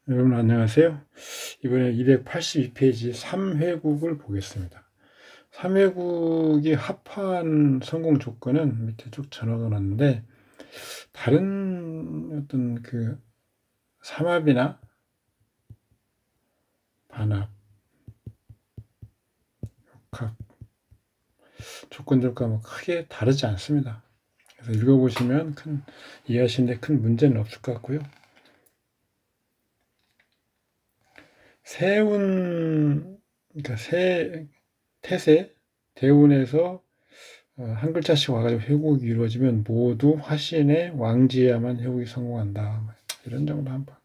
여러분 안녕하세요. 이번에 282페이지 3회국을 보겠습니다. 3회국이 합한 성공 조건은 밑에 쭉 적어 놨는데 다른 어떤 그 삼합이나 반합, 역합 조건들과 뭐 크게 다르지 않습니다. 그래서 읽어보시면 이해하시는데 큰 문제는 없을 것 같고요. 그러니까 태세, 대운에서 한 글자씩 와가지고 회국이 이루어지면 모두 화신의 왕지에야만 회국이 성공한다. 이런 정도 한번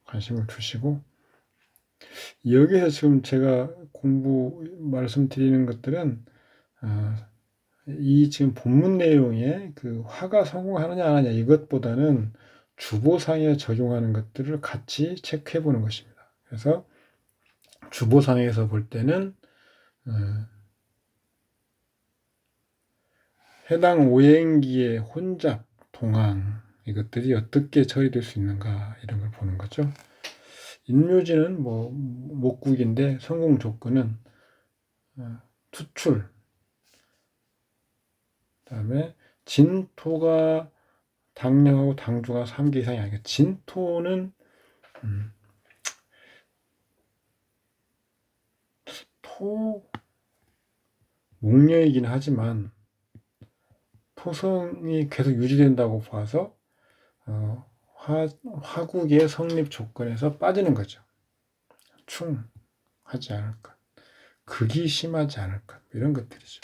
관심을 두시고, 여기서 지금 제가 말씀드리는 것들은 이 지금 본문 내용에 그 화가 성공하느냐 안 하느냐 이것보다는 주보상에 적용하는 것들을 같이 체크해 보는 것입니다. 그래서 주보상에서 볼 때는 해당 오행기의 혼잡, 동항 이것들이 어떻게 처리될 수 있는가 이런 걸 보는 거죠. 인묘지는 뭐 목국인데 성공 조건은 투출, 그다음에 진토가 당령하고 당주가 3개 이상이 아니고 진토는 토 목녀이긴 하지만 토성이 계속 유지된다고 봐서 화국의 성립 조건에서 빠지는 거죠. 충하지 않을 것, 극이 심하지 않을 것 이런 것들이죠.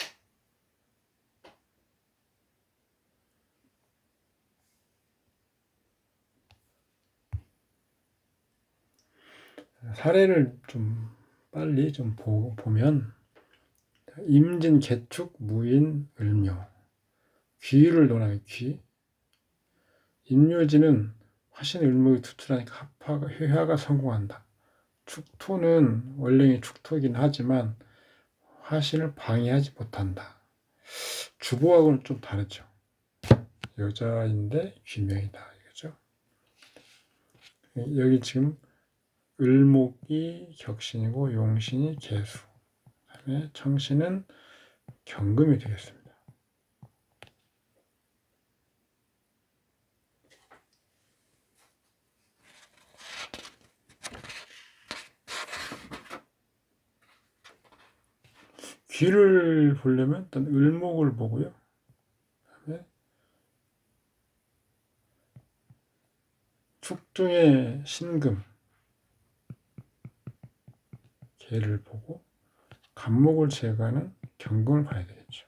사례를 좀 빨리 좀 보면 임진, 개축, 무인, 을묘 귀를 논하면 귀 인묘지는 화신, 을목이 투출하니까 회화가 성공한다. 축토는 원령이 축토이긴 하지만 화신을 방해하지 못한다. 주보하고는 좀 다르죠. 여자인데 귀명이다. 이거죠. 여기 지금 을목이 격신이고 용신이 개수, 그다음에 청신은 경금이 되겠습니다. 귀를 보려면 일단 을목을 보고요. 그다음에 축중의 신금, 개를 보고 간목을 제거하는 경금을 봐야 되겠죠.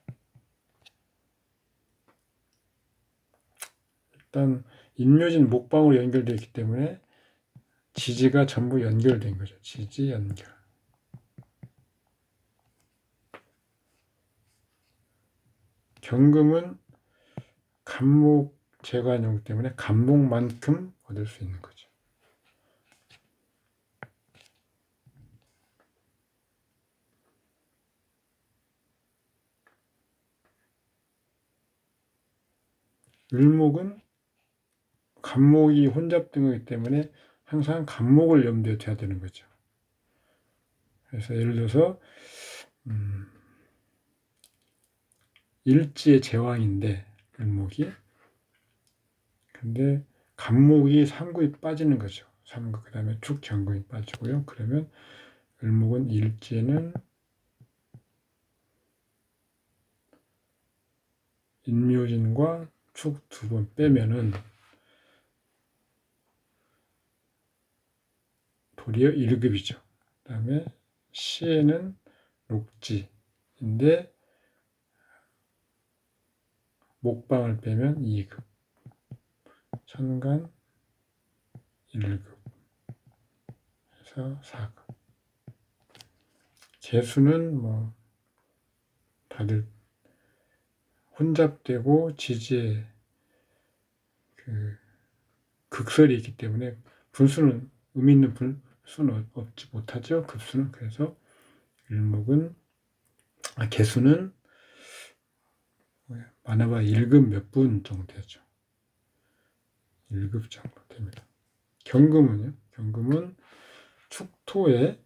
일단 인묘진 목방으로 연결되어 있기 때문에 지지가 전부 연결된 거죠. 지지 연결. 경금은 간목 제거하는 때문에 간목만큼 얻을 수 있는 거죠. 을목은 간목이 혼잡된 거기 때문에 항상 간목을 염두에 둬야 되는 거죠. 그래서 예를 들어서 일지의 제왕인데 을목이 근데 간목이 삼구에 빠지는 거죠. 삼구 그 다음에 축 경금이 빠지고요. 그러면 을목은 일지에는 인묘진과 축 두 번 빼면은 도리어 1급이죠. 그 다음에 시에는 녹지인데 목방을 빼면 2급, 천간 1급, 해서 4급. 개수는 뭐 다들 혼잡되고 지지에 그 극설이 있기 때문에 분수는 의미 있는 분수는 얻지 못하죠. 급수는. 그래서 개수는 많아봐 1급 몇 분 정도 되죠. 1급 정도 됩니다. 경금은요? 경금은 축토의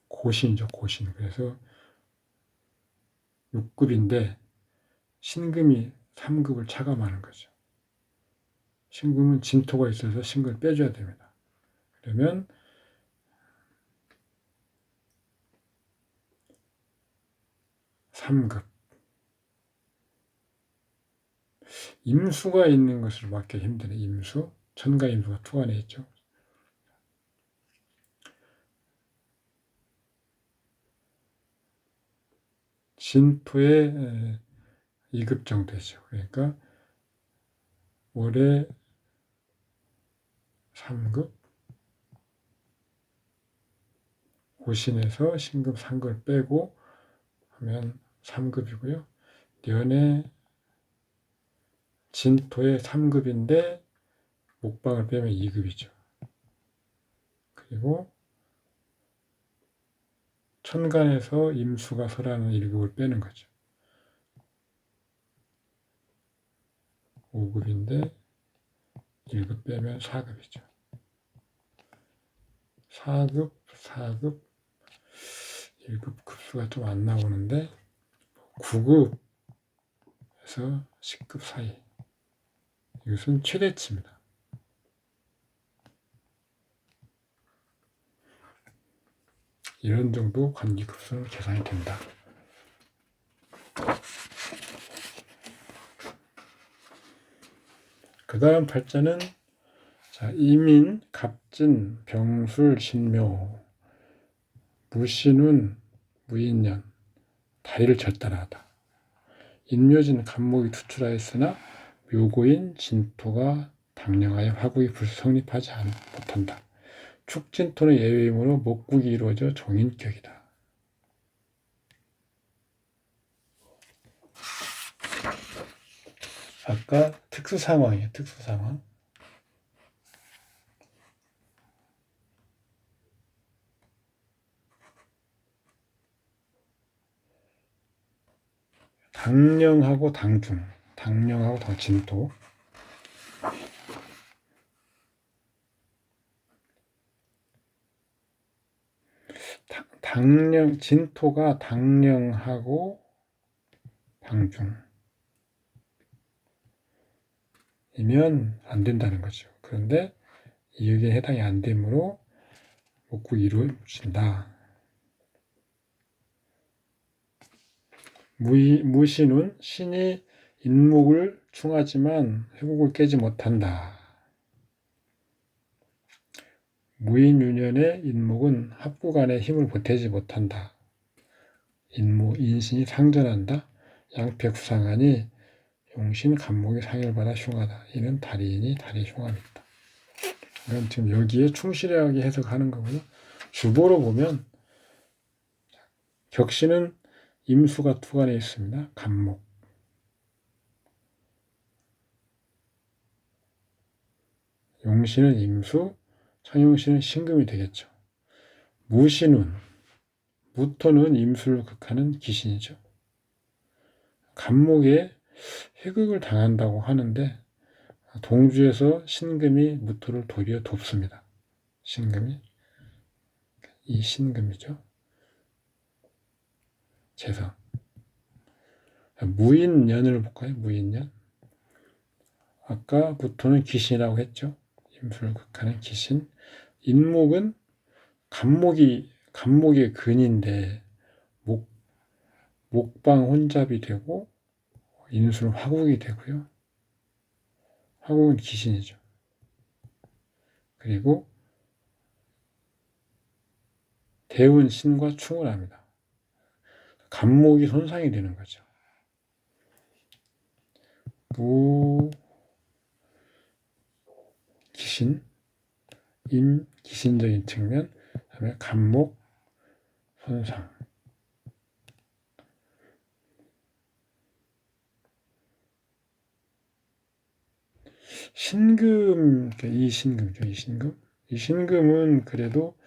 고신이죠, 고신. 그래서 6급인데 신금이 3급을 차감하는 거죠. 신금은 진토가 있어서 신금을 빼줘야 됩니다. 그러면 3급. 임수가 있는 것을 맞기 힘드네. 임수. 천가 임수가 투간에 있죠. 진토의 2급 정도죠. 그러니까 월에 3급, 고신에서 신금 3급을 빼고 하면 3급이고요. 년에 진토의 3급인데 목방을 빼면 2급이죠. 그리고 천간에서 임수가 설하는 1급을 빼는 거죠. 5급인데 1급 빼면 4급이죠. 4급, 4급, 1급 급수가 좀 안 나오는데 9급에서 10급 사이. 이것은 최대치입니다. 이런 정도 관기급수는 계산이 된다. 그 다음 팔자는 자, 이민, 갑진, 병술, 신묘, 무신운, 무인년, 다리를 절단하다. 인묘진 간목이 투출하였으나 묘고인 진토가 당령하여 화국이 불성립하지 못한다. 축진토는 예외이므로 목국이 이루어져 종인격이다. 아까 특수상황이에요. 특수상황. 당령하고 당중, 당령하고 당진토. 당령, 진토가 당령하고 당중. 이면 안 된다는 거죠. 그런데 이 의견에 해당이 안 되므로 목국이 이루어진다. 무신은 신이 인목을 충하지만 회국을 깨지 못한다. 무인유년의 인목은 합구간의 힘을 보태지 못한다. 인신이 상전한다. 양패구상하니 용신 간목이 상을 받아 흉하다. 이는 다리인이 다리 흉함이다. 이건 지금 여기에 충실하게 해석하는 거고요. 주보로 보면 격신은 임수가 투간에 있습니다. 간목. 용신은 임수, 청용신은 신금이 되겠죠. 무신운, 무토는 임수를 극하는 기신이죠. 간목에 회극을 당한다고 하는데 동주에서 신금이 무토를 도리어 돕습니다. 신금이. 이 신금이죠. 재성. 무인년을 볼까요? 무인년. 아까 무토는 기신이라고 했죠. 임수를 극하는 기신. 인목은 간목의 근인데 목방 혼잡이 되고 인수는 화국이 되고요. 화국은 기신이죠. 그리고 대운 신과 충을 합니다. 간목이 손상이 되는 거죠. 기신, 기신적인 측면, 그다음에 간목 손상. 신금, 이 신금이죠. 이 신금. 이 신금은 그래도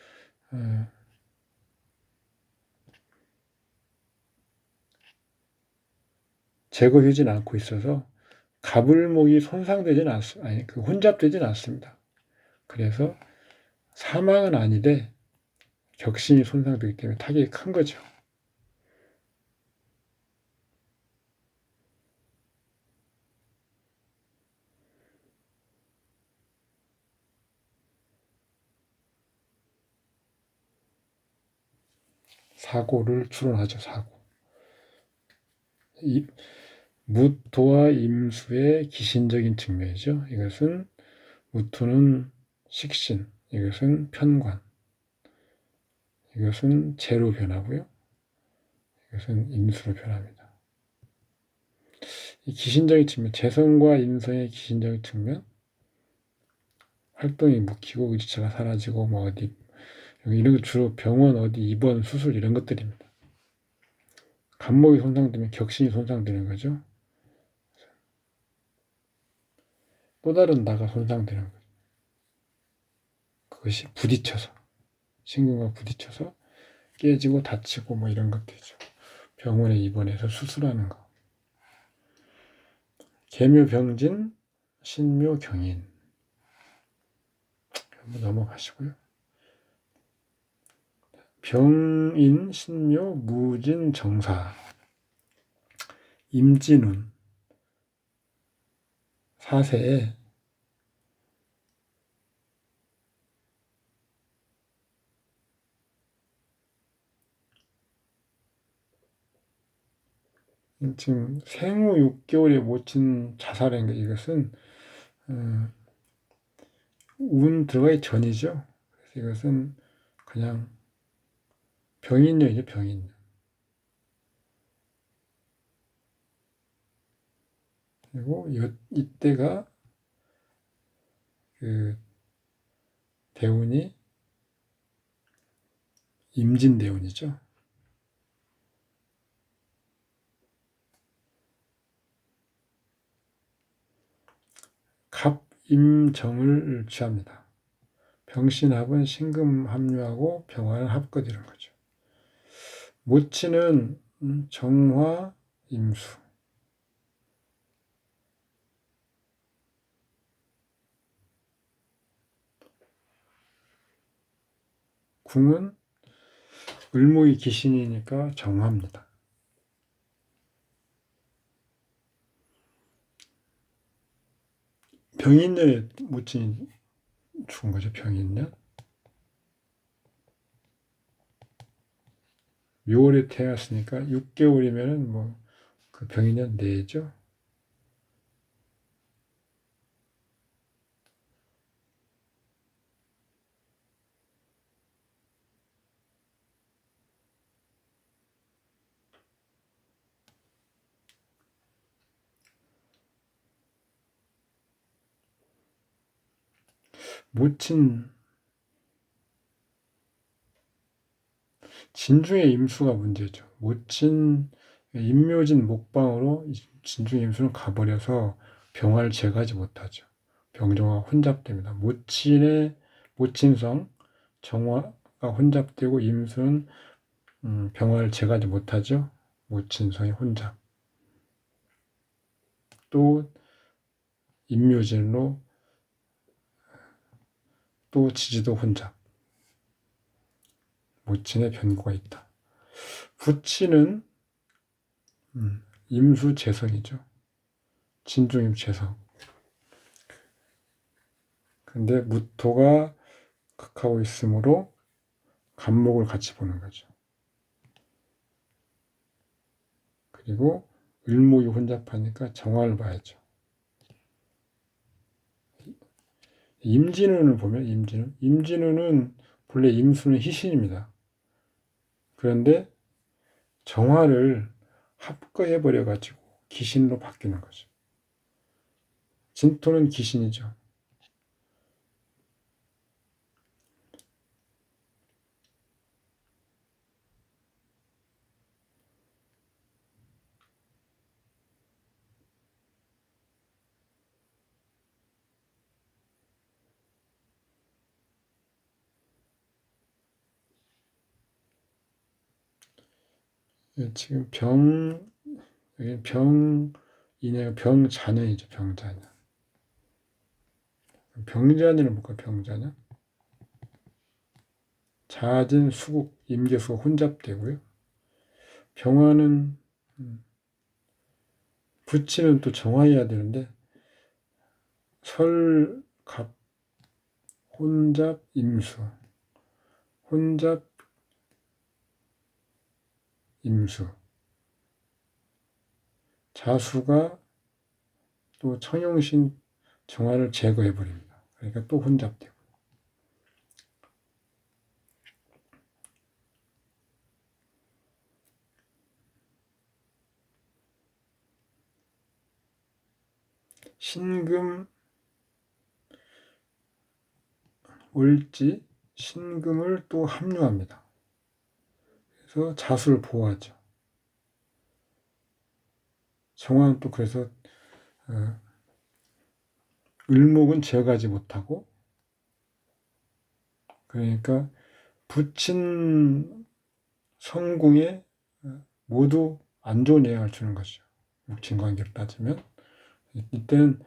제거되진 않고 있어서 가불목이 손상되지는 않습니다. 아니, 혼잡되지는 않습니다. 그래서 사망은 아닌데 격신이 손상되기 때문에 타격이 큰 거죠. 사고를 추론하죠. 사고. 무토와 임수의 기신적인 측면이죠. 이것은 무토는 식신, 이것은 편관, 이것은 재로 변하고요. 이것은 임수로 변합니다. 이 기신적인 측면, 재성과 임성의 기신적인 측면, 활동이 묵히고 의지차가 사라지고 뭐 어디 이런 거 주로 병원 어디 입원 수술 이런 것들입니다. 간목이 손상되면 격신이 손상되는 거죠. 또 다른 나가 손상되는 거죠. 그것이 부딪혀서 신경과 부딪혀서 깨지고 다치고 뭐 이런 것들이죠. 병원에 입원해서 수술하는 거. 계묘병진, 신묘경인. 한번 넘어가시고요. 병인, 신묘, 무진, 정사. 임진운. 사세에 지금 생후 6개월에 모친 자살한 게 이것은 운 들어가기 전이죠. 그래서 이것은 그냥 병인년이죠, 병인년. 그리고 이때가 그 대운이 임진대운이죠. 갑임정을 취합니다. 병신합은 신금합류하고 병화는 합거되는 거죠. 모치는 정화, 임수. 궁은 을목이 기신이니까 정화입니다. 병인년에 모친이 죽은 거죠. 병인년. 묘월에 태어났으니까 6개월이면은 뭐 그 병인년 내죠. 모친 진중의 임수가 문제죠. 모친 임묘진 목방으로 진중의 임수는 가버려서 병화를 제거하지 못하죠. 병정화가 혼잡됩니다. 모친성 정화가 혼잡되고 임수는 병화를 제거하지 못하죠. 모친성이 혼잡. 또 임묘진으로 또 지지도 혼잡. 모친의 변고가 있다. 부치는 임수 재성이죠. 진중임 재성. 근데 무토가 극하고 있으므로 간목을 같이 보는 거죠. 그리고 을목이 혼잡하니까 정화를 봐야죠. 임진운을 보면 임진운은 본래 임수는 희신입니다. 그런데 정화를 합거해버려 가지고 기신으로 바뀌는 거죠. 진토는 기신이죠. 지금 병 이내가 병자년이죠. 병자년. 병자년을 볼까요? 병자년. 자진, 수국, 임계수가 혼잡되고요. 병화는 부치는 또 정화해야 되는데 설, 갑, 혼잡, 임수. 혼잡, 임수. 자수가 또 청용신 정화를 제거해버립니다. 그러니까 또 혼잡되고. 신금, 을지, 신금을 또 합류합니다. 그래서 자수를 보호하죠. 정화는 또 그래서 을목은 제어하지 못하고, 그러니까 부친 성궁에 모두 안 좋은 영향을 주는 것이죠. 육친관계로 따지면 이때는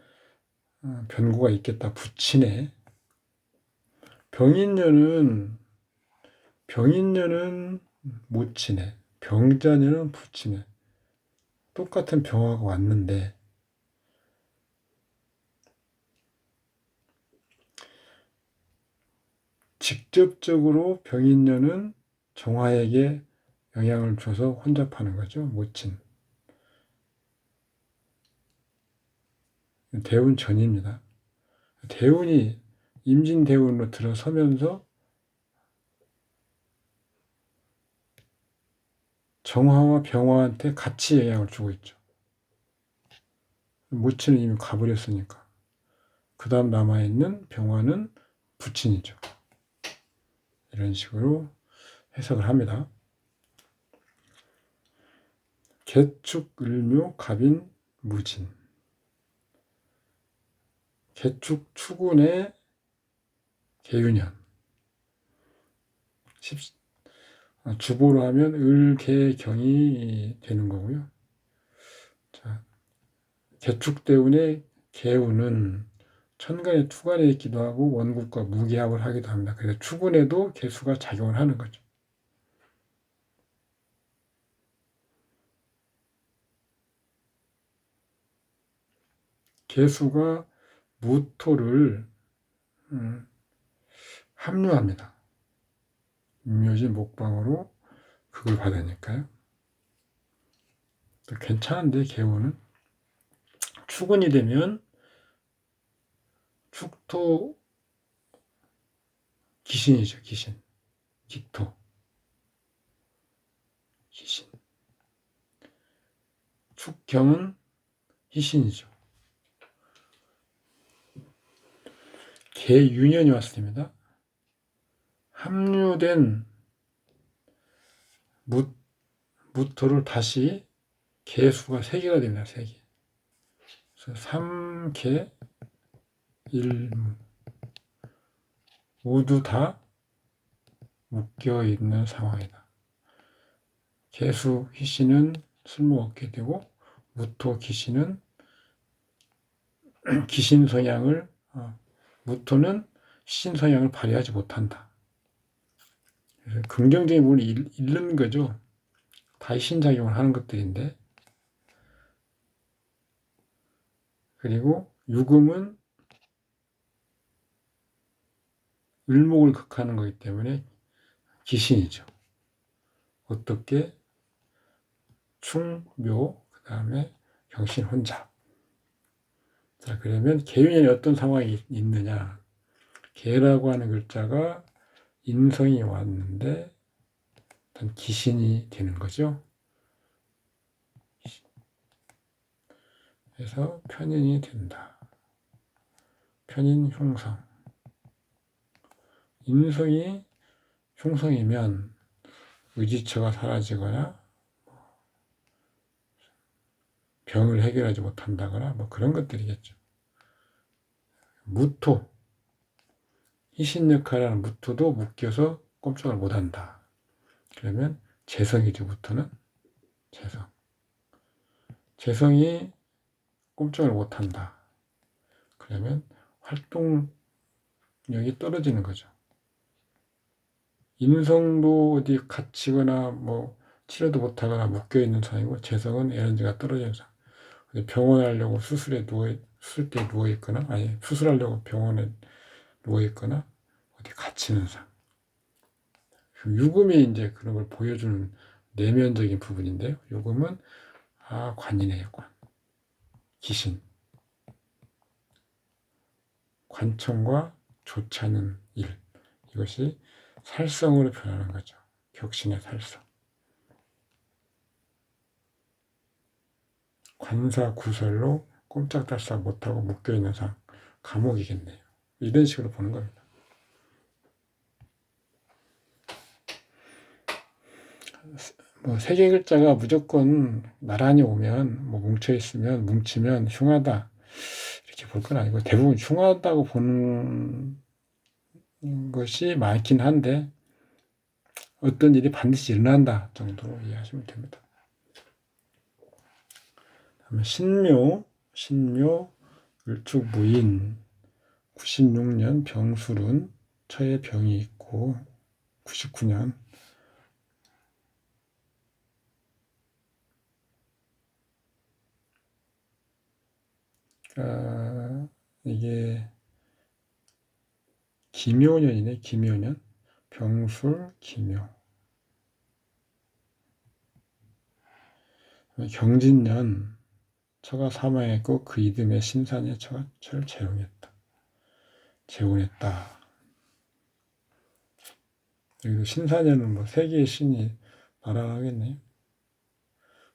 변고가 있겠다. 부친에 병인년은 못 치네. 병자년은 부치네. 똑같은 병화가 왔는데 직접적으로 병인년은 정화에게 영향을 줘서 혼잡하는 거죠. 모친. 대운 전입니다. 대운이 임진대운으로 들어서면서 정화와 병화한테 같이 영향을 주고 있죠. 모친은 이미 가버렸으니까. 그 다음 남아있는 병화는 부친이죠. 이런 식으로 해석을 합니다. 개축, 을묘, 갑인, 무진. 개축, 추군의 개유년. 주보로 하면 을, 개, 경이 되는 거고요. 자, 개축대운의 개운은 천간에 투간에 있기도 하고 원국과 무기합을 하기도 합니다. 그래서 추군에도 개수가 작용을 하는 거죠. 개수가 무토를 합류합니다. 임묘지 목방으로 그걸 받으니까요. 또 괜찮은데 개운은 축운이 되면 축토 기신이죠. 기신. 기토. 기신. 축경은 희신이죠. 개유년이 왔습니다. 합류된 무토를 다시 개수가 3개가 됩니다. 3개. 그래서 3개, 1무. 모두 다 묶여 있는 상황이다. 개수 희신은 쓸모없게 되고 무토 기신은 기신 성향을 무토는 희신 성향을 발휘하지 못한다. 그래서 긍정적인 부분을 잃는 거죠. 다 희신작용을 하는 것들인데. 그리고 유금은 을목을 극하는 거기 때문에 기신이죠. 어떻게? 충, 묘, 그 다음에 경신, 혼잡. 자, 그러면 개유년에 어떤 상황이 있느냐. 개라고 하는 글자가 인성이 왔는데 어떤 기신이 되는 거죠. 그래서 편인이 된다. 편인 흉성. 인성이 흉성이면 의지처가 사라지거나 병을 해결하지 못한다거나 뭐 그런 것들이겠죠. 무토. 희신 역할을 하는 무토도 묶여서 꼼짝을 못한다. 그러면 재성이죠. 무토는 재성. 재성이 꼼짝을 못한다. 그러면 활동력이 떨어지는 거죠. 인성도 어디 갇히거나 뭐 치료도 못하거나 묶여있는 상이고, 재성은 에너지가 떨어지는 상. 병원에 하려고 수술대에 누워있거나, 아니 수술하려고 병원에 누워있거나 어디 갇히는 상. 유금이 이제 그런 걸 보여주는 내면적인 부분인데요. 유금은 관이네요. 관. 귀신. 관청과 좋지 않은 일. 이것이 살성으로 변하는 거죠. 격신의 살성. 관사 구설로 꼼짝달싹 못하고 묶여있는 상. 감옥이겠네요. 이런 식으로 보는 겁니다. 뭐 세 개 글자가 무조건 나란히 오면, 뭐 뭉쳐있으면, 뭉치면 흉하다 이렇게 볼 건 아니고, 대부분 흉하다고 보는 것이 많긴 한데, 어떤 일이 반드시 일어난다 정도로 이해하시면 됩니다. 다음에 신묘 을축무인 96년 병술은 처에 병이 있고, 99년 이게 기묘년이네. 기묘년. 병술 기묘. 경진년 처가 사망했고 그 이듬해 신산의 처가 처를 재혼했다. 여기도 신산에는 뭐 세 개의 신이 나라하겠네요.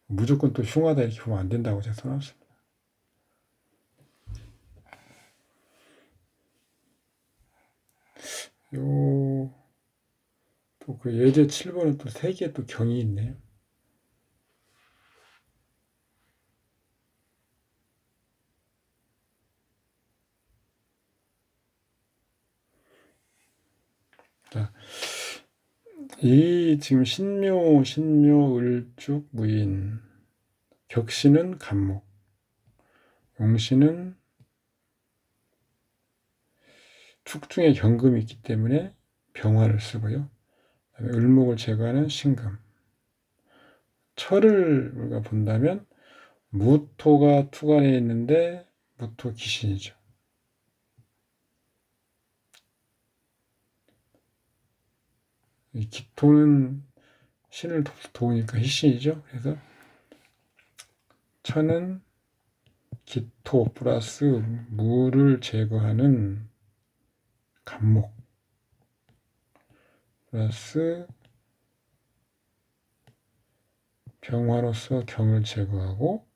무조건 또 흉하다 이렇게 보면 안 된다고 제가 써놨습니다. 또 그 예제 7번에 또 세 개의 또 경이 있네요. 자, 이 지금 신묘, 을축, 무인, 격신은 간목, 용신은 축 중에 경금이 있기 때문에 병화를 쓰고요. 을목을 제거하는 신금. 철을 우리가 본다면 무토가 투간에 있는데 무토 귀신이죠. 이 기토는 신을 도우니까 희신이죠. 그래서 천은 기토 플러스 무를 제거하는 간목 플러스 병화로서 경을 제거하고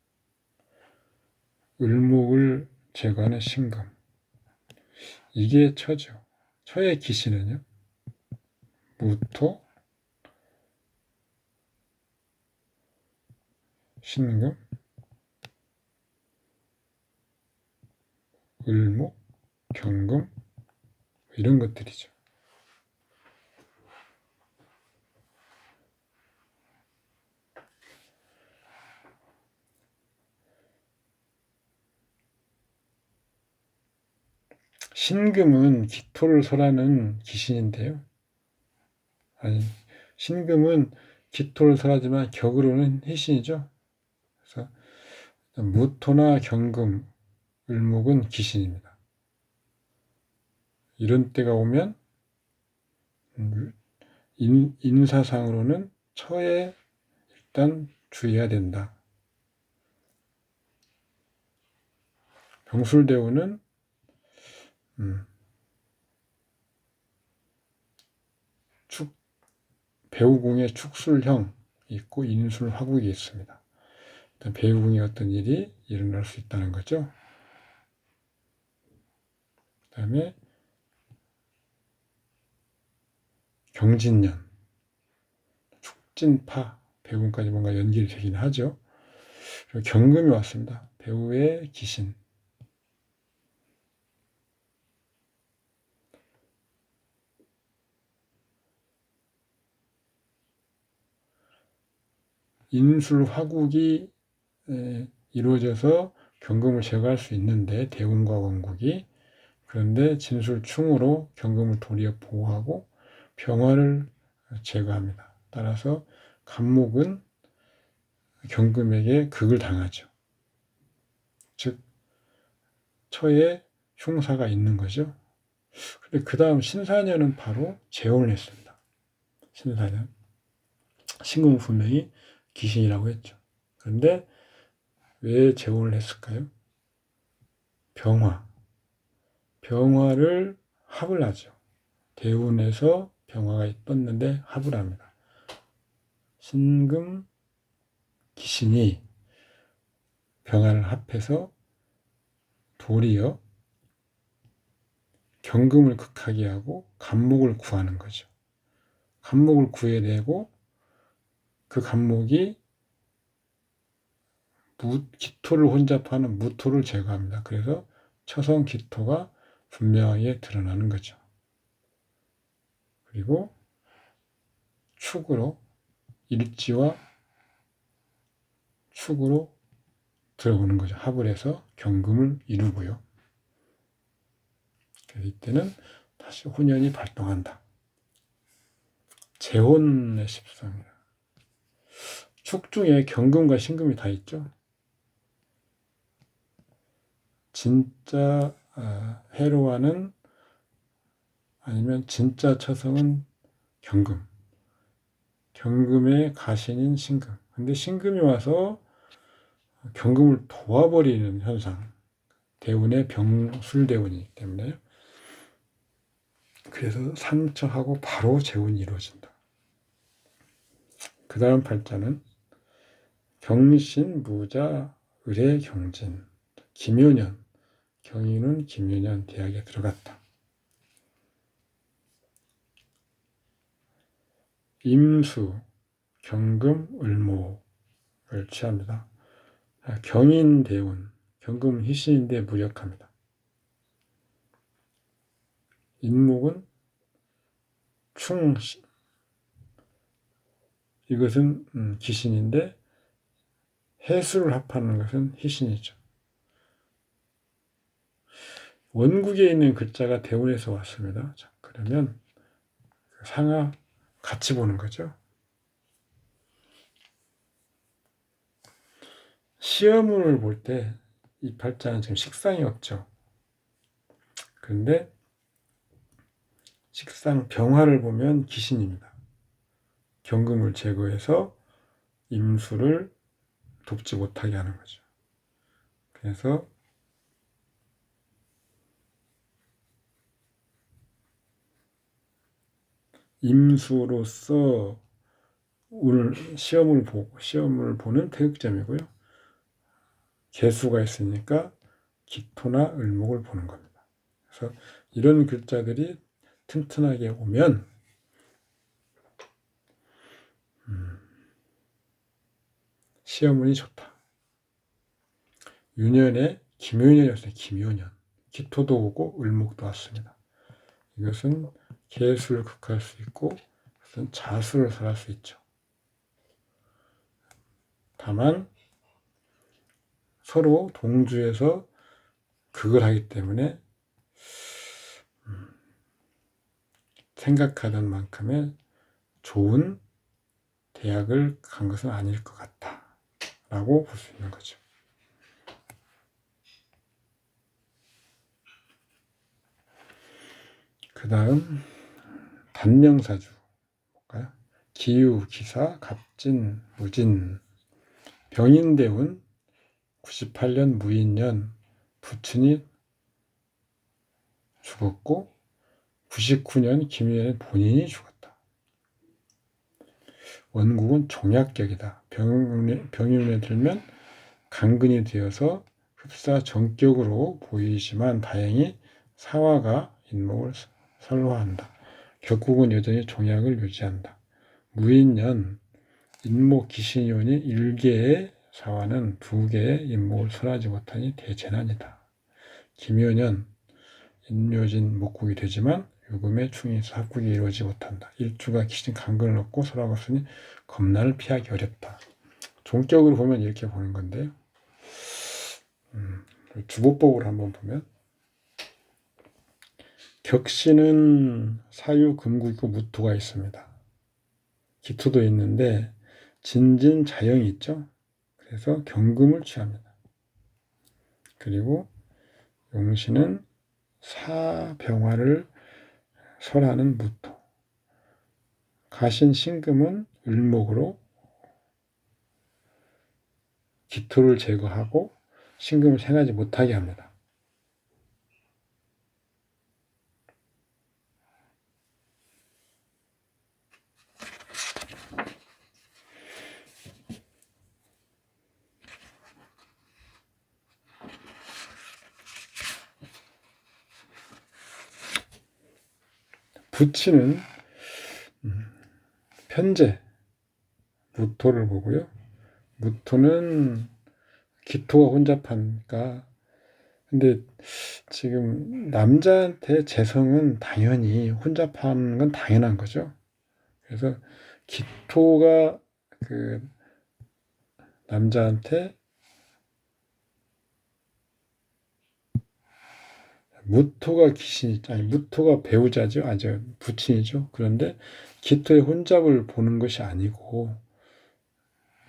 을목을 제거하는 신금. 이게 처죠. 처의 기신은요. 무토, 신금, 을목, 경금 이런 것들이죠. 신금은 기토를 설하는 귀신인데요. 아니, 신금은 기토를 설하지만 격으로는 희신이죠. 그래서 무토나 경금, 을목은 귀신입니다. 이런 때가 오면 인사상으로는 처에 일단 주의해야 된다. 병술대우는 배우궁에 축술형 있고 인술화국이 있습니다. 일단 배우궁에 어떤 일이 일어날 수 있다는 거죠. 그 다음에 경진년, 축진파, 배우궁까지 뭔가 연결이 되긴 하죠. 그리고 경금이 왔습니다. 배우의 귀신. 인술화국이 이루어져서 경금을 제거할 수 있는데 대운과 원국이 그런데 진술충으로 경금을 도리어 보호하고 병화를 제거합니다. 따라서 간목은 경금에게 극을 당하죠. 즉 처에 흉사가 있는 거죠. 근데 그 다음 신사년은 바로 재혼을 했습니다. 신사년. 신금은 분명히 귀신이라고 했죠. 그런데 왜 재혼을 했을까요? 병화를 합을 하죠. 대운에서 병화가 떴는데 합을 합니다. 신금, 귀신이 병화를 합해서 도리어 경금을 극하게 하고 간목을 구하는 거죠. 간목을 구해내고 그 간목이 기토를 혼잡하는 무토를 제거합니다. 그래서 처성 기토가 분명하게 드러나는 거죠. 그리고 축으로 일지와 축으로 들어오는 거죠. 합을 해서 경금을 이루고요. 그래서 이때는 다시 혼연이 발동한다. 재혼의 십성이다. 축 중에 경금과 신금이 다 있죠. 진짜 해로와는 아니면 진짜 처성은 경금. 경금의 가신인 신금. 근데 신금이 와서 경금을 도와버리는 현상. 대운의 병술대운이기 때문에. 그래서 상처하고 바로 재운이 이루어진다. 그 다음 팔자는 경신, 무자, 을의 경진, 김효년. 경인은 김효년 대학에 들어갔다. 임수, 경금, 을목을 취합니다. 경인 대운, 경금은 희신인데 무력합니다. 임목은 충, 이것은 기신인데 해수를 합하는 것은 희신이죠. 원국에 있는 글자가 대운에서 왔습니다. 자, 그러면 상하 같이 보는 거죠. 시험운을 볼 때 이 팔자는 지금 식상이 없죠. 그런데 식상 병화를 보면 기신입니다. 경금을 제거해서 임수를 돕지 못하게 하는 거죠. 그래서 임수로서 오늘 시험을 보는 태극점이고요. 개수가 있으니까 기토나 을목을 보는 겁니다. 그래서 이런 글자들이 튼튼하게 오면 시험운이 좋다. 유년에 김효년이었어요. 김효년. 기토도 오고 을목도 왔습니다. 이것은 개수를 극할 수 있고 자수를 설할 수 있죠. 다만 서로 동주에서 극을 하기 때문에 생각하던 만큼의 좋은 대학을 간 것은 아닐 것 같다 라고 볼 수 있는 거죠. 그 다음 단명사주 볼까요? 기유, 기사, 갑진, 무진, 병인대운, 98년 무인년, 부친이 죽었고 99년 김유년은 본인이 죽었다. 원국은 종약격이다. 병인운에 들면 강근이 되어서 흡사 정격으로 보이지만 다행히 사화가 인목을 설화한다. 격국은 여전히 종약을 유지한다. 무인년, 인목 기신이오니 1개의 사화는 2개의 인목을 설하지 못하니 대재난이다. 김효년, 인묘진 목국이 되지만 유금의 충이서 합국이 이루어지지 못한다. 일주가 기신 강근을 얻고 설하였으니 겁난을 피하기 어렵다. 종격으로 보면 이렇게 보는 건데요. 주보법으로 한번 보면 격신은 사유, 금국이고 무토가 있습니다. 기토도 있는데 진진, 자영이 있죠. 그래서 경금을 취합니다. 그리고 용신은 사병화를 설하는 무토. 가신, 신금은 을목으로 기토를 제거하고 신금을 생하지 못하게 합니다. 부치는 편재, 무토를 보고요. 무토는 기토가 혼잡하니까, 근데 지금 남자한테 재성은 당연히 혼잡하는 건 당연한 거죠. 그래서 기토가 그 남자한테, 무토가 무토가 배우자죠. 아주 부친이죠. 그런데 기토의 혼잡을 보는 것이 아니고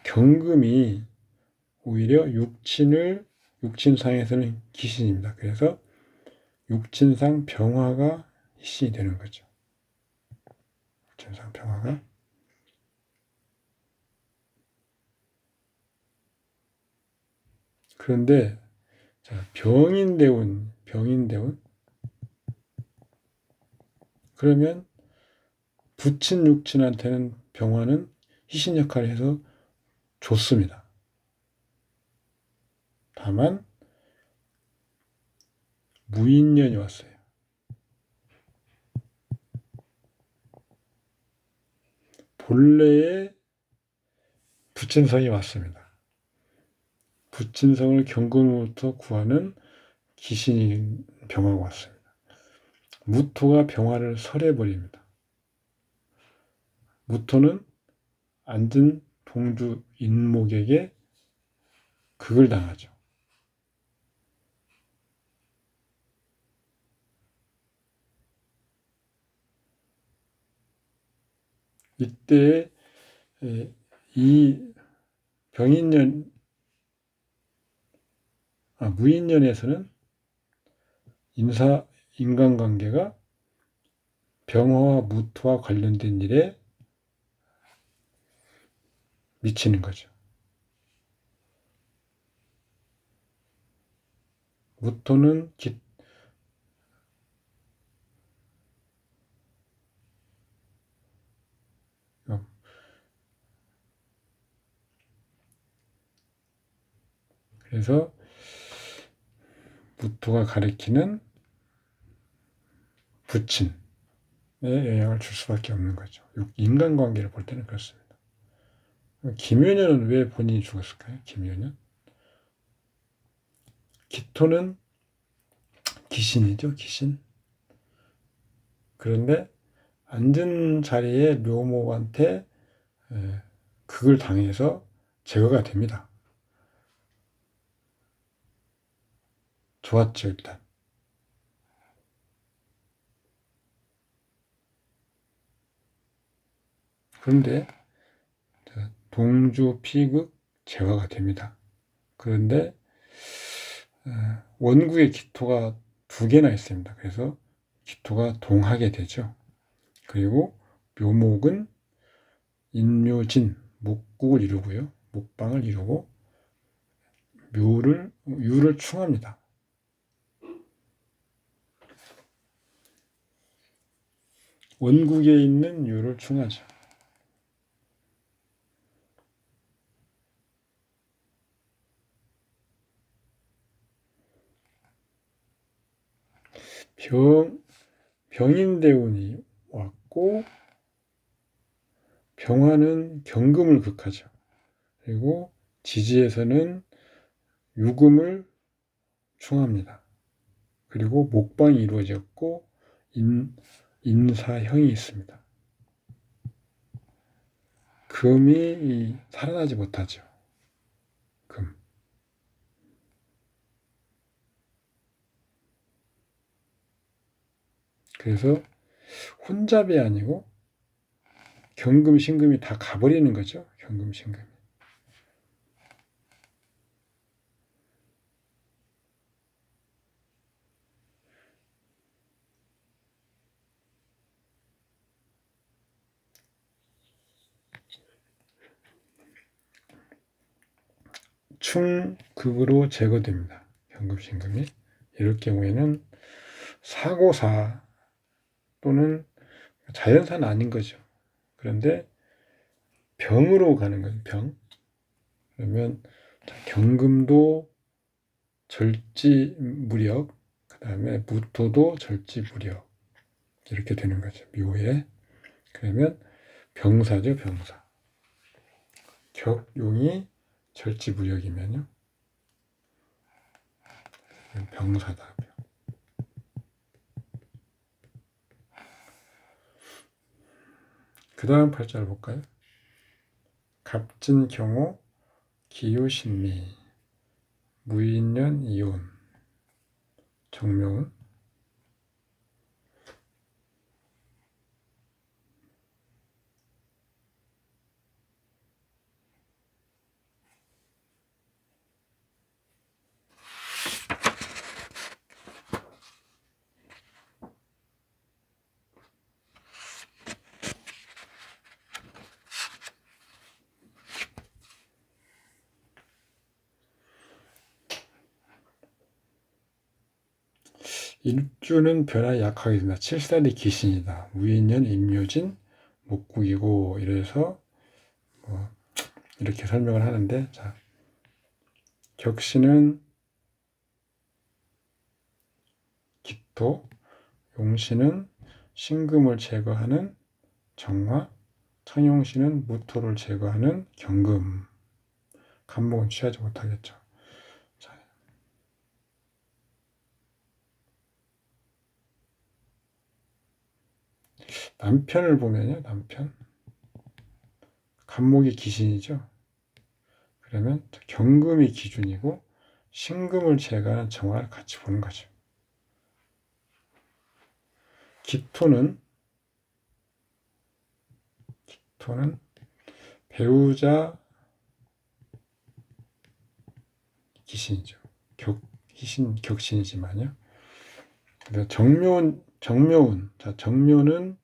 경금이 오히려 육친상에서는 기신입니다. 그래서 육친상 병화가 희신이 되는 거죠. 육친상 병화가. 그런데 자, 병인대운 그러면 부친 육친한테는 병화는 희신 역할을 해서 좋습니다. 다만 무인년이 왔어요. 본래의 부친성이 왔습니다. 부친성을 경금으로부터 구하는 기신이 병화가 왔습니다. 무토가 병화를 설해버립니다. 무토는 앉은 동주 인목에게 극을 당하죠. 이때 이 무인년에서는 인간관계가 병화와 무토와 관련된 일에 미치는 거죠. 무토는 그래서 무토가 가리키는 부친에 영향을 줄 수밖에 없는 거죠. 인간관계를 볼 때는 그렇습니다. 김효년은 왜 본인이 죽었을까요? 김효년? 기토는 기신이죠, 기신. 그런데 앉은 자리에 묘목한테 극을 당해서 제거가 됩니다. 좋았죠, 일단. 그런데 동주 피극 제거가 됩니다. 그런데 원국의 기토가 2개나 있습니다. 그래서 기토가 동하게 되죠. 그리고 묘목은 인묘진, 목국을 이루고요. 목방을 이루고 유를 충합니다. 원국에 있는 유를 충하죠. 병인대운이 왔고 병화는 경금을 극하죠. 그리고 지지에서는 유금을 충합니다. 그리고 목방이 이루어졌고 인사형이 있습니다. 금이 살아나지 못하죠. 금. 그래서 혼잡이 아니고 경금, 신금이 다 가버리는 거죠. 경금, 신금이. 충극으로 제거됩니다. 경금, 신금이. 이럴 경우에는 사고사 또는 자연사는 아닌 거죠. 그런데 병으로 가는 거예요. 병. 그러면 경금도 절지무력, 그 다음에 무토도 절지무력 이렇게 되는 거죠. 묘에. 그러면 병사죠. 병사. 격용이 절지무력이면요. 병사다. 그 다음 팔자를 볼까요? 갑진경호, 기요신미, 무인년, 이온, 정묘운. 일주는 변화에 약하겠습니다. 칠살이 기신이다. 무인년, 임묘진, 목국이고 이래서 이렇게 설명을 하는데, 자, 격신은 기토, 용신은 신금을 제거하는 정화, 청용신은 무토를 제거하는 경금. 간목은 취하지 못하겠죠. 자, 남편을 보면요, 남편. 간목이 기신이죠. 그러면 경금이 기준이고 신금을 제거하는 정화를 같이 보는 거죠. 기토는 배우자 기신이죠. 격신이지만요. 정묘운. 자, 정묘는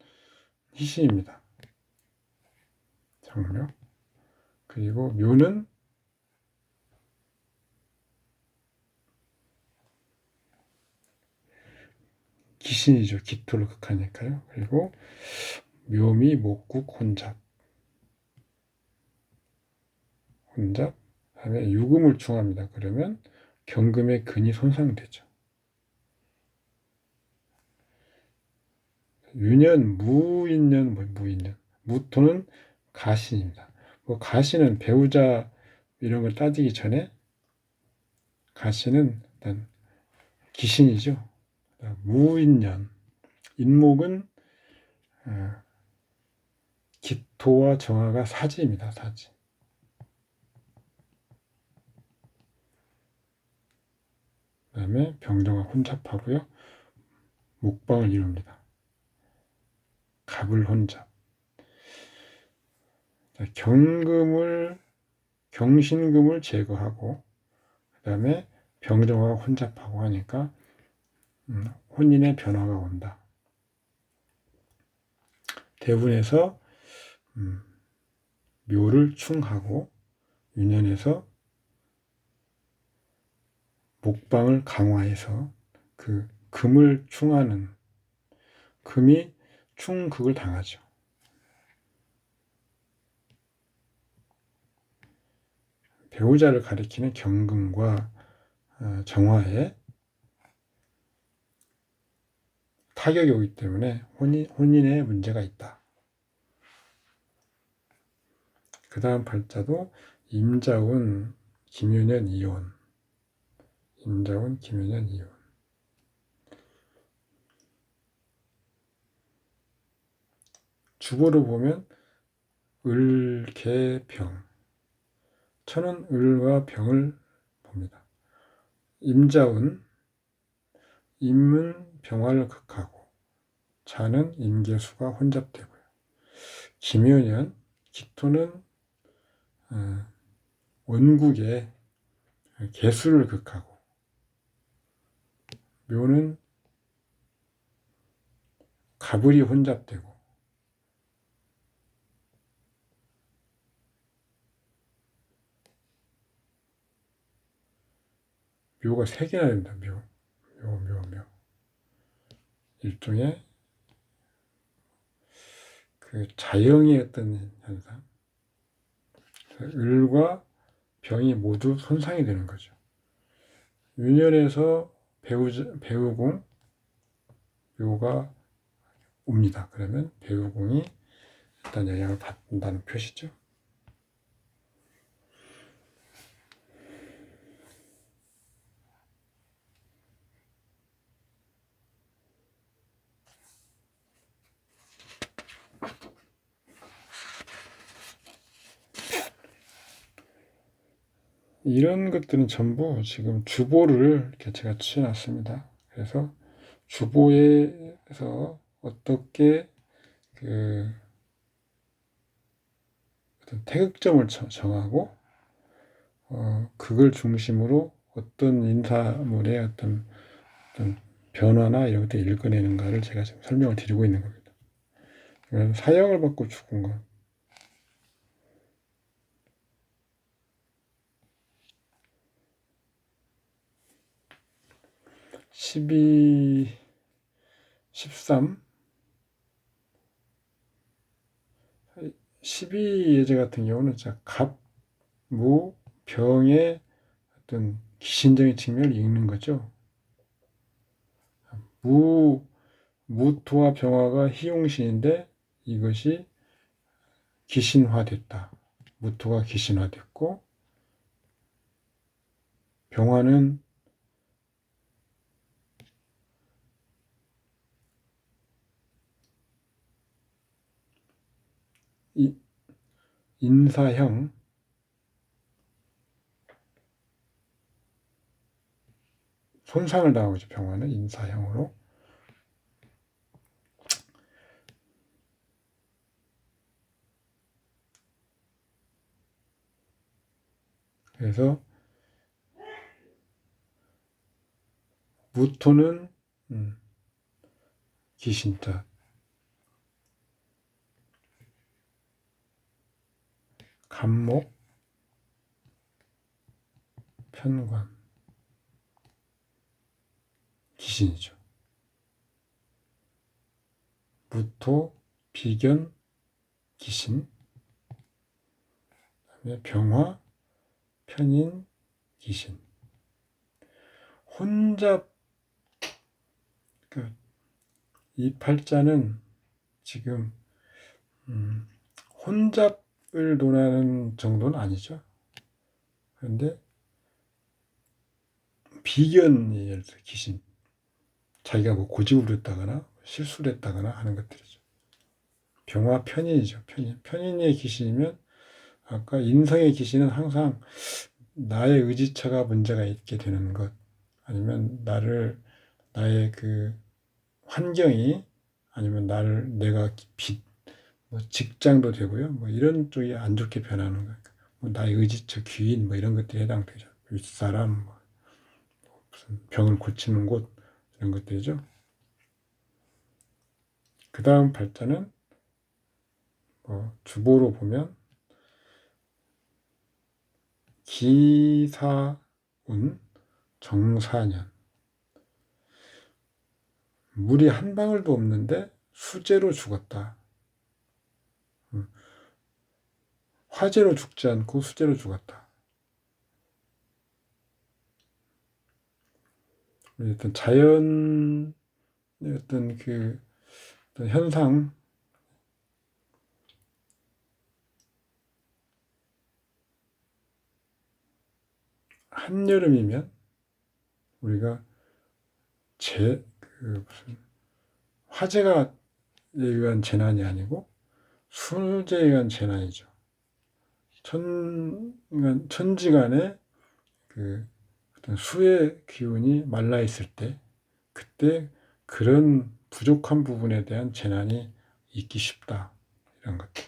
희신입니다. 정묘. 그리고 묘는 기신이죠. 기토를 극하니까요. 그리고 묘미, 목국, 혼잡. 다음에 유금을 충합니다. 그러면 경금의 근이 손상되죠. 유년, 무인년, 무인년. 무토는 가신입니다. 가신은 배우자 이런 걸 따지기 전에 가신은 일단 기신이죠. 무인년. 인목은 기토와 정화가 사지입니다. 사지. 그 다음에 병정화 혼잡하고요. 목방을 이룹니다. 갑을 혼잡. 경신금을 제거하고 그 다음에 병정화가 혼잡하고 하니까 혼인의 변화가 온다. 대운에서 묘를 충하고 유년에서 목방을 강화해서 그 금을 충하는 금이 충극을 당하죠. 배우자를 가리키는 경금과 정화에 타격이 오기 때문에 혼인에 문제가 있다. 그 다음 팔자도 임자운, 김유년, 이혼. 임자운, 김유년, 이혼. 주보로 보면 을, 개, 병. 천은 을과 병을 봅니다. 임자운, 임은 병화를 극하고 자는 인계수가 혼잡되고요. 기묘년, 기토는 원국에 개수를 극하고, 묘는 가불이 혼잡되고, 묘가 3개나 된다. 묘. 일종의 그 자영의 어떤 현상. 을과 병이 모두 손상이 되는 거죠. 유년에서 배우공, 묘가 옵니다. 그러면 배우공이 일단 영향을 받는다는 표시죠. 이런 것들은 전부 지금 주보를 이렇게 제가 치해놨습니다. 그래서 주보에서 어떻게 그 어떤 태극점을 정하고 그걸 중심으로 어떤 인사물의 어떤 변화나 이런 것들을 읽어내는가를 제가 지금 설명을 드리고 있는 겁니다. 사형을 받고 죽은 것. 12, 13, 12예제 같은 경우는 갑, 무, 병의 어떤 기신적인 측면을 읽는 거죠. 무토와 병화가 희용신인데 이것이 기신화됐다. 무토가 기신화됐고 병화는 인사형, 손상을 당하고 있죠. 병화는 인사형으로. 그래서 무토는 기신자, 간목, 편관, 기신이죠. 무토, 비견, 기신, 그다음에 병화, 편인, 기신. 혼잡, 이 팔자는 지금 혼잡을 논하는 정도는 아니죠. 그런데 비견이 예를 들어 기신, 자기가 뭐 고집을 부렸다거나 실수를 했다거나 하는 것들이죠. 병화 편인이죠. 편인의 기신이면 아까 인성의 기신은 항상 나의 의지처가 문제가 있게 되는 것, 아니면 나의 그 환경이, 아니면 내가 뭐 직장도 되고요. 뭐 이런 쪽이 안 좋게 변하는 거예요. 뭐 나의 의지처, 귀인, 뭐 이런 것들이 해당되죠. 윗사람, 뭐 무슨 병을 고치는 곳, 이런 것들이죠. 그 다음 발자는 주보로 보면 기사운 정사년, 물이 한 방울도 없는데 수재로 죽었다. 화재로 죽지 않고 수재로 죽었다. 어떤 자연의 어떤 현상, 한여름이면 우리가 무슨 화재가 의한 재난이 아니고 수재에 의한 재난이죠. 천지간에 어떤 수의 기운이 말라 있을 때, 그때 그런 부족한 부분에 대한 재난이 있기 쉽다. 이런 것들.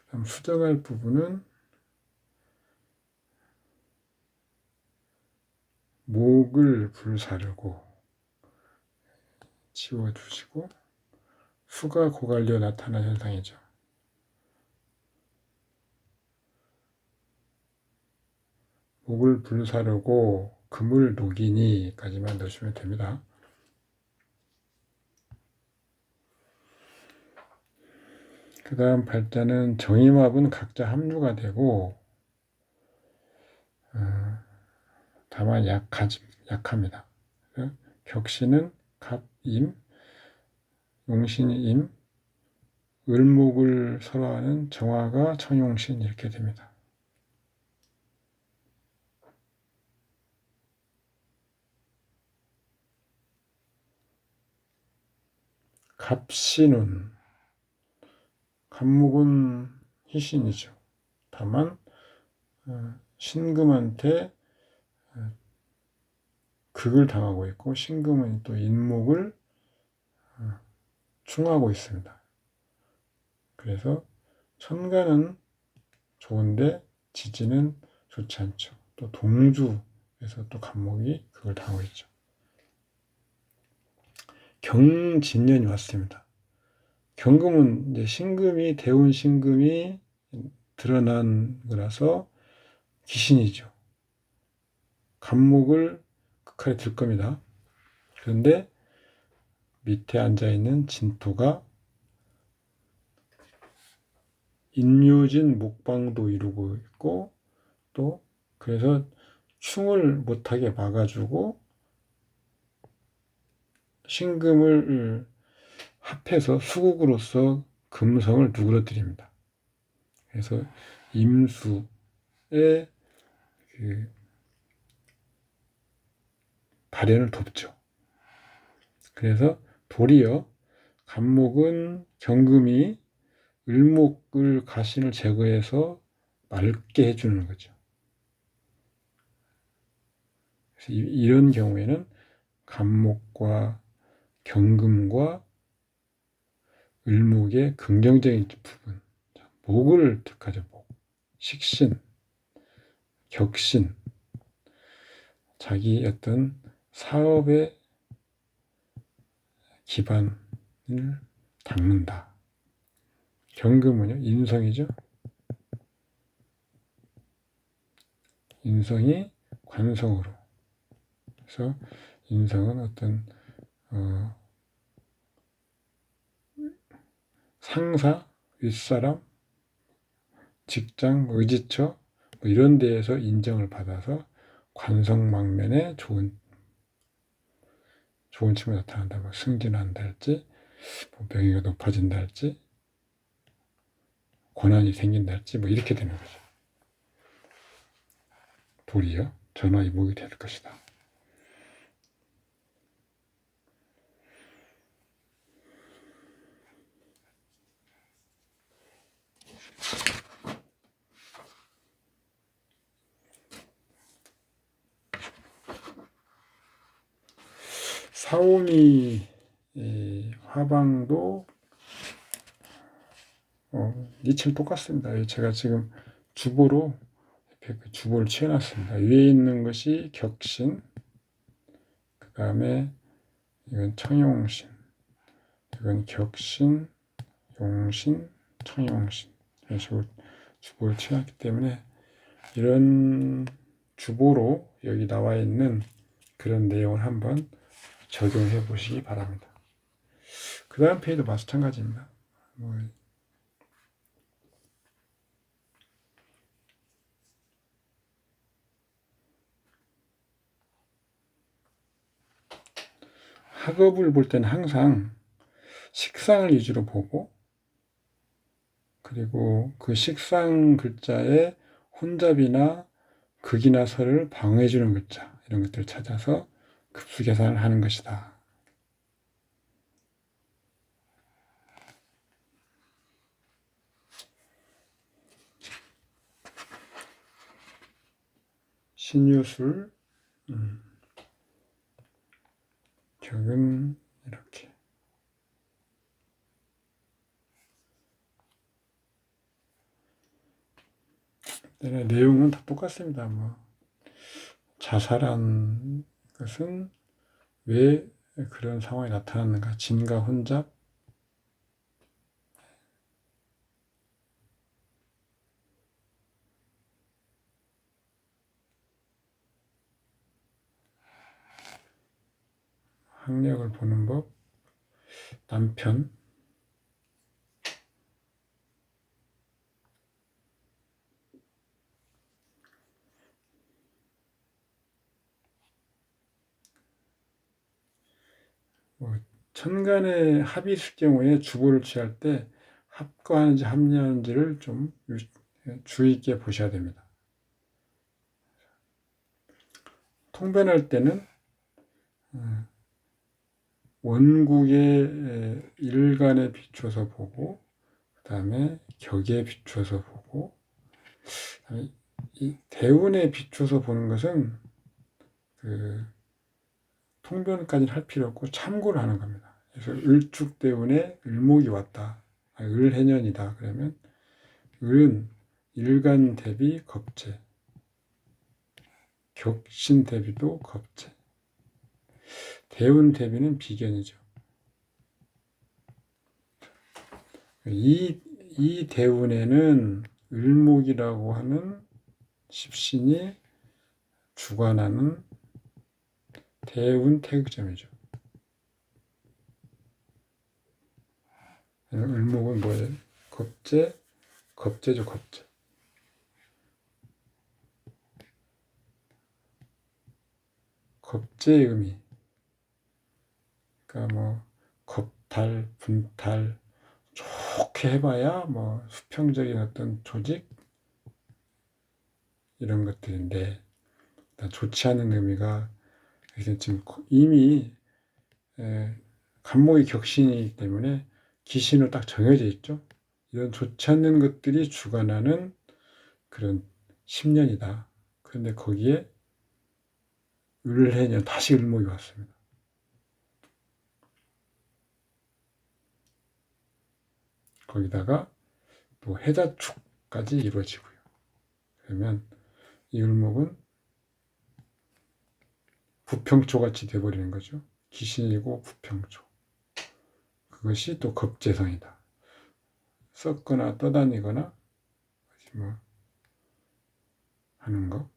그다음 수정할 부분은 목을 불사르고 지워주시고 수가 고갈려 나타난 현상이죠. 목을 불사르고 금을 녹이니까지만 넣으시면 됩니다. 그 다음 발자는 정임합은 각자 합류가 되고 다만 약합니다. 격신은 갑, 임, 용신이 임, 을목을 설화하는 정화가 청용신 이렇게 됩니다. 갑신운, 갑목은 희신이죠. 다만 신금한테 극을 당하고 있고 신금은 또 인목을 충하고 있습니다. 그래서 천간은 좋은데 지지는 좋지 않죠. 또 동주에서 또 갑목이 그걸 당하고 있죠. 경진년이 왔습니다. 경금은 이제 신금이 대운 신금이 드러난 거라서 귀신이죠. 갑목을 극하게 들 겁니다. 그런데 밑에 앉아 있는 진토가 인묘진 목방도 이루고 있고 또 그래서 충을 못하게 막아주고 신금을 합해서 수국으로서 금성을 누그러뜨립니다. 그래서 임수의 그 발현을 돕죠. 그래서 도리어 갑목은 경금이 을목을 가신을 제거해서 맑게 해주는 거죠. 그래서 이런 경우에는 갑목과 경금과 을목의 긍정적인 부분, 목을 택하죠. 목. 식신, 격신, 자기 어떤 사업의 기반을 닦는다. 경금은요, 인성이죠. 인성이 관성으로. 그래서 인성은 어떤 상사, 윗사람, 직장, 의지처 이런 데에서 인정을 받아서 관성망면에 좋은 층이 나타난다. 뭐 승진한다 할지, 뭐 명예가 높아진다 할지, 권한이 생긴다 할지, 뭐 이렇게 되는 거죠. 도리어 전화위복이 될 것이다. 사오미 화방도 니체는 똑같습니다. 제가 지금 주보로 주보를 취해놨습니다. 위에 있는 것이 격신, 그 다음에 이건 청용신, 이건 격신, 용신, 청용신 이런 식으로 주보를 취해놨기 때문에 이런 주보로 여기 나와 있는 그런 내용을 한번 적용해 보시기 바랍니다. 그 다음 페이지도 마찬가지입니다. 학업을 볼 때는 항상 식상을 위주로 보고 그리고 그 식상 글자에 혼잡이나 극이나 설을 방어해 주는 글자 이런 것들을 찾아서 급수 계산을 하는 것이다. 신유술, 격은 이렇게. 내용은 다 똑같습니다. 뭐 자살한 것은 왜 그런 상황이 나타났는가? 진가 혼잡, 학력을 보는 법, 남편, 뭐 천간의 합이 있을 경우에 주보를 취할 때 합과하는지 합리하는지를 좀 주의 있게 보셔야 됩니다. 통변할 때는 원국의 일간에 비춰서 보고, 그 다음에 격에 비춰서 보고, 그다음에 이 대운에 비춰서 보는 것은 그 통변까지는 할 필요 없고 참고를 하는 겁니다. 그래서 을축대운에 을목이 왔다. 을해년이다. 그러면 을은 일간 대비 겁재, 격신 대비도 겁재, 대운 대비는 비견이죠. 이 대운에는 을목이라고 하는 십신이 주관하는 대운 태극점이죠. 을목은 뭐예요? 겁재, 겁재죠, 겁재. 겁재의 의미. 그러니까 뭐 겁탈, 분탈, 좋게 해봐야 뭐 수평적인 어떤 조직 이런 것들인데 좋지 않은 의미가 지금 이미 간목이 격신이기 때문에 기신으로 딱 정해져 있죠. 이런 좋지 않는 것들이 주관하는 그런 10년이다. 그런데 거기에 을해년 다시 을목이 왔습니다. 거기다가 또 해자축까지 이루어지고요. 그러면 이 을목은 부평초같이 돼버리는 거죠. 기신이고 부평초. 그것이 또 겁재성이다. 썩거나 떠다니거나 뭐 하는 거.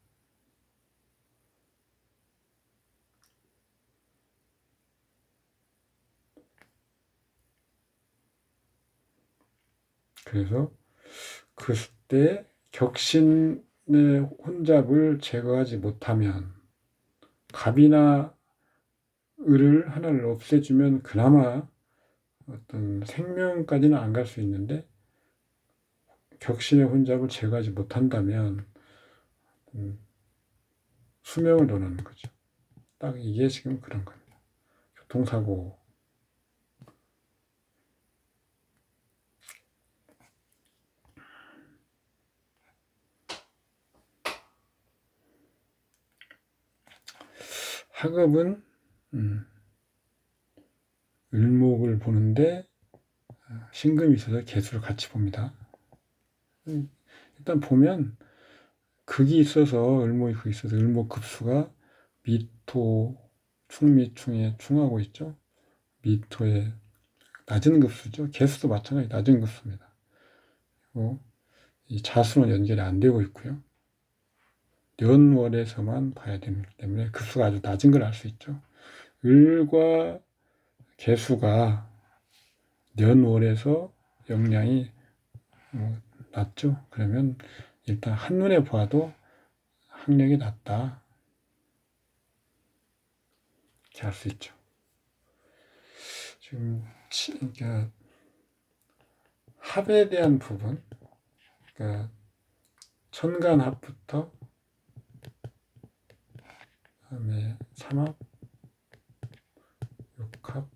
그래서 그때 격신의 혼잡을 제거하지 못하면 갑이나 을을 하나를 없애주면 그나마 어떤 생명까지는 안 갈 수 있는데 격신의 혼잡을 제거하지 못한다면 수명을 논하는 거죠. 딱 이게 지금 그런 겁니다. 교통사고. 학업은 을목을 보는데 신금이 있어서 개수를 같이 봅니다. 일단 보면 극이 있어서 을목이 극이 있어서 을목 급수가 미토 충미충에 충하고 있죠. 미토의 낮은 급수죠. 개수도 마찬가지 낮은 급수입니다. 그리고 이 자수는 연결이 안 되고 있고요. 년월에서만 봐야 되기 때문에 급수가 아주 낮은 걸 알 수 있죠. 을과 개수가 년월에서 영향이 낮죠. 그러면 일단 한눈에 봐도 학력이 낮다. 이렇게 알 수 있죠. 지금 그러니까 합에 대한 부분, 그러니까 천간합부터 그다음에 삼합, 육합,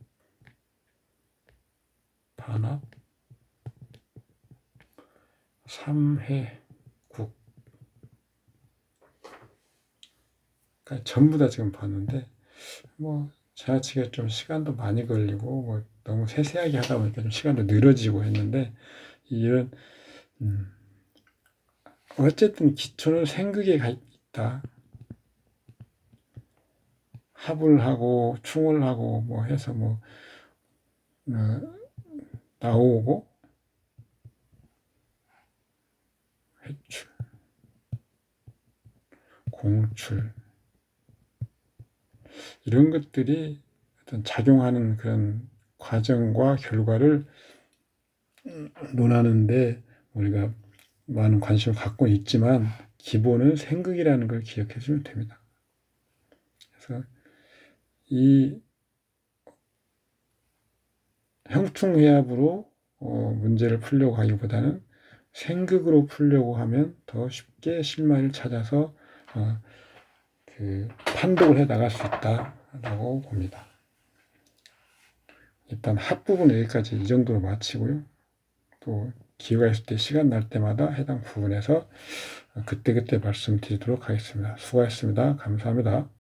반합, 삼해, 국. 그러니까 전부 다 지금 봤는데 뭐 지나치게 좀 시간도 많이 걸리고 뭐 너무 세세하게 하다 보니까 좀 시간도 늘어지고 했는데 이런 어쨌든 기초는 생극에 가 있다. 합을 하고 충을 하고 뭐 해서 뭐 나오고 회출, 공출 이런 것들이 어떤 작용하는 그런 과정과 결과를 논하는데 우리가 많은 관심을 갖고 있지만 기본은 생극이라는 걸 기억해 주면 됩니다. 그래서 이 형충회합으로 문제를 풀려고 하기보다는 생극으로 풀려고 하면 더 쉽게 실마리를 찾아서 그 판독을 해 나갈 수 있다라고 봅니다. 일단 합 부분 여기까지 이 정도로 마치고요. 또 기회가 있을 때 시간 날 때마다 해당 부분에서 그때그때 말씀드리도록 하겠습니다. 수고하셨습니다. 감사합니다.